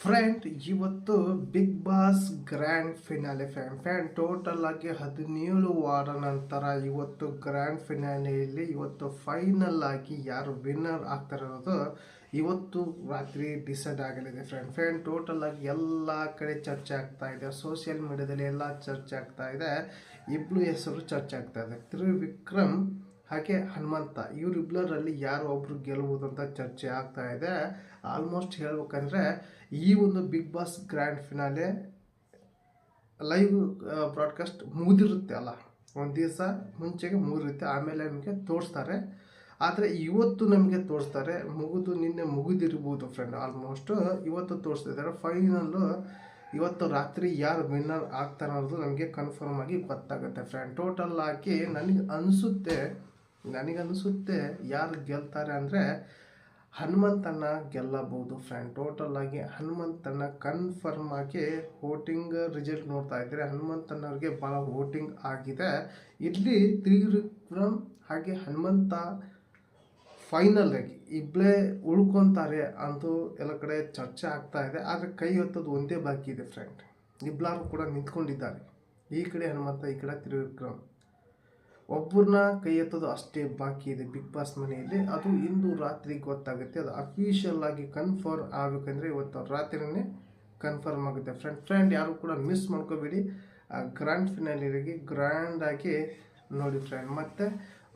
Friend, ಇವತ್ತು Bigg boss grand finale fan total ಆಗಿ 17 ವಾರ ನಂತರ ಇವತ್ತು ಗ್ರ್ಯಾಂಡ್ ಫಿನಾಲೆಯಲ್ಲಿ ಇವತ್ತು ಫೈನಲ್ ಆಗಿ ಯಾರು ವಿನ್ನರ್ ಆಗ್ತಾರೆ ಅನ್ನೋದು ಇವತ್ತು ರಾತ್ರಿ ಡಿಸೈಡ್ ಆಗಲಿದೆ ಫ್ರೆಂಡ್ ಟೋಟಲ್ ಆಗಿ ಎಲ್ಲ ಕಡೆ ಚರ್ಚೆ ಆಗ್ತಾ ಇದೆ. ಸೋಷಿಯಲ್ ಮೀಡಿಯಾದಲ್ಲಿ ಎಲ್ಲ ಚರ್ಚೆ ಆಗ್ತಾ ಇದೆ. ಇಬ್ರು ಹೆಸರು ಚರ್ಚೆ ಆಗ್ತಾ ಇದೆ, ತ್ರಿವಿಕ್ರಮ್ ಹಾಗೆ ಹನುಮಂತ. ಇವರಿಬ್ಬರಲ್ಲಿ ಯಾರು ಒಬ್ರು ಗೆಲ್ಲುವುದು ಅಂತ ಚರ್ಚೆ ಆಗ್ತಾ ಇದೆ. ಆಲ್ಮೋಸ್ಟ್ ಹೇಳ್ಬೇಕಂದ್ರೆ ಈ ಒಂದು Bigg boss grand finale live broadcast ಮುಗಿದಿರುತ್ತೆ ಅಲ್ಲ, ಒಂದು ದಿವಸ ಮುಂಚೆಗೆ ಮುಗಿದಿರುತ್ತೆ, ಆಮೇಲೆ ನಮಗೆ ತೋರಿಸ್ತಾರೆ. ಆದರೆ ಇವತ್ತು ನಮಗೆ ತೋರಿಸ್ತಾರೆ, ನಿನ್ನೆ ಮುಗಿದಿರ್ಬೋದು ಫ್ರೆಂಡ್. ಆಲ್ಮೋಸ್ಟ್ ಇವತ್ತು ತೋರಿಸ್ತಿದ್ದಾರೆ ಫೈನಲ್ಲು. ಇವತ್ತು ರಾತ್ರಿ ಯಾರು ವಿನ್ನರ್ ಆಗ್ತಾರೆ ಅನ್ನೋದು ನಮಗೆ ಕನ್ಫರ್ಮ್ ಆಗಿ ಗೊತ್ತಾಗುತ್ತೆ ಫ್ರೆಂಡ್. ಟೋಟಲ್ ಆಗಿ ನನಗನ್ನಿಸುತ್ತೆ ಯಾರು ಗೆಲ್ತಾರೆ ಅಂದರೆ ಹನುಮಂತನ ಗೆಲ್ಲಬಹುದು ಫ್ರೆಂಡ್. ಟೋಟಲ್ ಆಗಿ ಹನುಮಂತನ ಕನ್ಫರ್ಮ್ ಆಗಿ ವೋಟಿಂಗ್ ರಿಸಲ್ಟ್ ನೋಡ್ತಾ ಇದ್ದರೆ ಹನುಮಂತನವ್ರಿಗೆ ಭಾಳ ವೋಟಿಂಗ್ ಆಗಿದೆ. ಇಲ್ಲಿ ತ್ರಿವಿಕ್ರಮ್ ಹಾಗೆ ಹನುಮಂತ ಫೈನಲ್ ಆಗಿ ಇಬ್ಬರೇ ಉಳ್ಕೊತಾರೆ ಅಂತೂ ಎಲ್ಲ ಕಡೆ ಚರ್ಚೆ ಆಗ್ತಾ ಇದೆ. ಆದರೆ ಕೈ ಹೊತ್ತೋದು ಒಂದೇ ಬಾಕಿ ಇದೆ ಫ್ರೆಂಡ್. ಇಬ್ಬರು ಕೂಡ ನಿಂತ್ಕೊಂಡಿದ್ದಾರೆ, ಈ ಕಡೆ ಹನುಮಂತ, ಈ ಕಡೆ ತ್ರಿವಿಕ್ರಮ್. ಒಬ್ಬರನ್ನ ಕೈ ಎತ್ತೋದು ಅಷ್ಟೇ ಬಾಕಿ ಇದೆ ಬಿಗ್ ಬಾಸ್ ಮನೆಯಲ್ಲಿ. ಅದು ಇಂದು ರಾತ್ರಿ ಗೊತ್ತಾಗುತ್ತೆ. ಅದು ಅಫಿಷಿಯಲ್ ಆಗಿ ಕನ್ಫರ್ಮ್ ಆಗಬೇಕಂದ್ರೆ ಇವತ್ತು ರಾತ್ರಿನೇ ಕನ್ಫರ್ಮ್ ಆಗುತ್ತೆ ಫ್ರೆಂಡ್. ಯಾರು ಕೂಡ ಮಿಸ್ ಮಾಡ್ಕೋಬೇಡಿ. ಗ್ರ್ಯಾಂಡ್ ಫಿನಾಲಿಗೆ ಗ್ರ್ಯಾಂಡ್ ಆಗಿ ನೋಡಿ ಫ್ರೆಂಡ್. ಮತ್ತು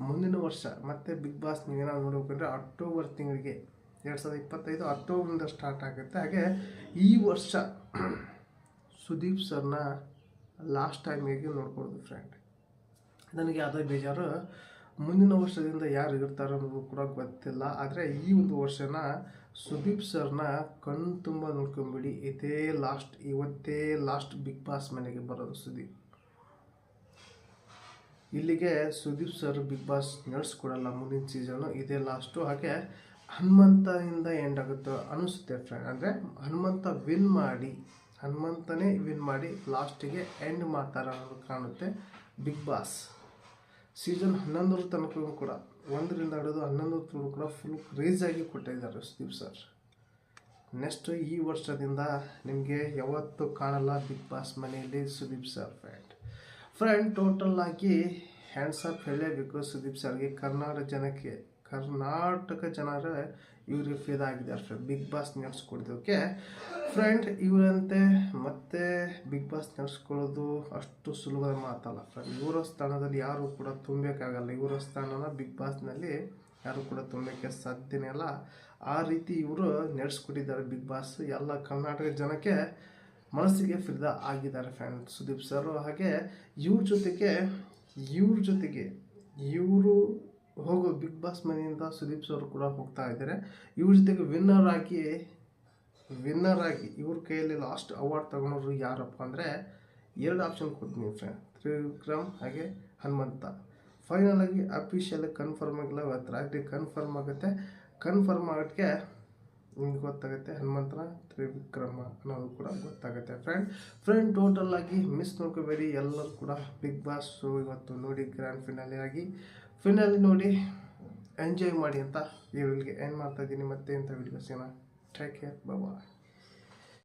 ಮುಂದಿನ ವರ್ಷ ಮತ್ತೆ ಬಿಗ್ ಬಾಸ್ ನೀವೇನಾದ್ರು ನೋಡಬೇಕಂದ್ರೆ ಅಕ್ಟೋಬರ್ ತಿಂಗಳಿಗೆ 2025 ಅಕ್ಟೋಬರಿಂದ ಸ್ಟಾರ್ಟ್ ಆಗುತ್ತೆ. ಹಾಗೆ ಈ ವರ್ಷ ಸುದೀಪ್ ಸರ್ನ ಲಾಸ್ಟ್ ಟೈಮಿಗೆ ನೋಡ್ಕೊಳ್ದು ಫ್ರೆಂಡ್. ನನಗೆ ಅದೇ ಬೇಜಾರು. ಮುಂದಿನ ವರ್ಷದಿಂದ ಯಾರು ಇರ್ತಾರೆ ಅನ್ನೋದು ಕೂಡ ಗೊತ್ತಿಲ್ಲ. ಆದರೆ ಈ ಒಂದು ವರ್ಷನ ಸುದೀಪ್ ಸರ್ನ ಕಣ್ಣು ತುಂಬ ನೋಡ್ಕೊಂಬಿಡಿ. ಇವತ್ತೇ ಲಾಸ್ಟ್ ಬಿಗ್ ಬಾಸ್ ಮನೆಗೆ ಬರೋದು ಸುದೀಪ್. ಇಲ್ಲಿಗೆ ಸುದೀಪ್ ಸರ್ ಬಿಗ್ ಬಾಸ್ ನಡೆಸ್ಕೊಡಲ್ಲ ಮುಂದಿನ ಸೀಸನು, ಇದೇ ಲಾಸ್ಟು. ಹಾಗೆ ಹನುಮಂತನಿಂದ ಎಂಡ್ ಆಗುತ್ತೆ ಅನಿಸುತ್ತೆ ಫ್ರೆಂಡ್. ಅಂದರೆ ಹನುಮಂತನೇ ವಿನ್ ಮಾಡಿ ಲಾಸ್ಟಿಗೆ ಎಂಡ್ ಮಾಡ್ತಾರೆ ಅನ್ನೋದು ಕಾಣುತ್ತೆ. ಬಿಗ್ ಬಾಸ್ ಸೀಸನ್ 11 ತನಕ ಕೂಡ 1ರಿಂದ ಹಿಡಿದು 11 ಕೂಡ ಫುಲ್ ಕ್ರೇಜಾಗಿ ಕೊಟ್ಟಿದ್ದಾರೆ ಸುದೀಪ್ ಸರ್. ನೆಕ್ಸ್ಟ್ ಈ ವರ್ಷದಿಂದ ನಿಮಗೆ ಯಾವತ್ತೂ ಕಾಣಲ್ಲ ಬಿಗ್ ಬಾಸ್ ಮನೆಯಲ್ಲಿ ಸುದೀಪ್ ಸರ್ ಫ್ರೆಂಡ್. ಟೋಟಲ್ ಆಗಿ ಹ್ಯಾಂಡ್ಸ್ ಅಪ್ ಹೇಳಲೇಬೇಕು ಸುದೀಪ್ ಸರ್ಗೆ. ಕರ್ನಾಟಕ ಜನರ ಇವ್ರಿಗೆ ಫಿದಾಗಿದ್ದಾರೆ ಫ್ರೆಂಡ್ ಬಿಗ್ ಬಾಸ್ ನಡೆಸ್ಕೊಡೋದಕ್ಕೆ ಫ್ರೆಂಡ್. ಇವರಂತೆ ಮತ್ತೆ ಬಿಗ್ ಬಾಸ್ ನಡೆಸ್ಕೊಳ್ಳೋದು ಅಷ್ಟು ಸುಲಭದ ಮಾತಲ್ಲ ಫ್ರೆಂಡ್. ಇವರ ಸ್ಥಾನದಲ್ಲಿ ಯಾರು ಕೂಡ ತುಂಬಬೇಕಾಗಲ್ಲ. ಇವರ ಸ್ಥಾನನ ಬಿಗ್ ಬಾಸ್ನಲ್ಲಿ ಯಾರು ಕೂಡ ತುಂಬಕ್ಕೆ ಸಾಧ್ಯನೇ ಇಲ್ಲ. ಆ ರೀತಿ ಇವರು ನಡೆಸ್ಕೊಟ್ಟಿದ್ದಾರೆ ಬಿಗ್ ಬಾಸ್. ಎಲ್ಲ ಕರ್ನಾಟಕ ಜನಕ್ಕೆ ಮನಸ್ಸಿಗೆ ಫಿದಾ ಆಗಿದ್ದಾರೆ ಫ್ರೆಂಡ್ ಸುದೀಪ್ ಸರ್. ಹಾಗೆ ಇವ್ರ ಜೊತೆಗೆ ಇವರು ಹೋಗೋ ಬಿಗ್ ಬಾಸ್ ಮನೆಯಿಂದ ಸುದೀಪ್ ಸರ್ ಕೂಡ ಹೋಗ್ತಾ ಇದ್ದಾರೆ. ಇವ್ರ ಜೊತೆಗೆ ವಿನ್ನರ್ ಆಗಿ ಇವ್ರ ಕೈಯಲ್ಲಿ ಲಾಸ್ಟ್ ಅವಾರ್ಡ್ ತಗೊಂಡವರು ಯಾರಪ್ಪ ಅಂದರೆ 2 ಆಪ್ಷನ್ ಕೊಡ್ತೀನಿ ಫ್ರೆಂಡ್, ತ್ರಿವಿಕ್ರಮ್ ಹಾಗೆ ಹನುಮಂತ. ಫೈನಲ್ ಆಗಿ ಅಫಿಷಿಯಲ್ ಕನ್ಫರ್ಮ್ ಆಗಿಲ್ಲ, ಇವತ್ತು ರಾತ್ರಿ ಕನ್ಫರ್ಮ್ ಆಗುತ್ತೆ. ಕನ್ಫರ್ಮ್ ಆಗೋಕ್ಕೆ ನಿಮ್ಗೆ ಗೊತ್ತಾಗುತ್ತೆ ಹನುಮಂತನ ತ್ರಿವಿಕ್ರಮ ಅನ್ನೋದು ಕೂಡ ಗೊತ್ತಾಗುತ್ತೆ ಫ್ರೆಂಡ್. ಟೋಟಲ್ ಆಗಿ ಮಿಸ್ ನೋಡ್ಕೋಬೇಡಿ. ಎಲ್ಲರೂ ಕೂಡ ಬಿಗ್ ಬಾಸ್ ಇವತ್ತು ನೋಡಿ ಗ್ರ್ಯಾಂಡ್ ಫಿನಾಲೆ ನೋಡಿ ಎಂಜಾಯ್ ಮಾಡಿ ಅಂತ ಈ ವಿಡಿಯೋಗೆ ಎಂಡ್ ಮಾಡ್ತಾ ಇದ್ದೀನಿ. ಮತ್ತೆ ಇಂಥ ವಿಡಿಯೋಸ್ನ ಟೇಕ್ ಕೇರ್, ಬಾಯ್.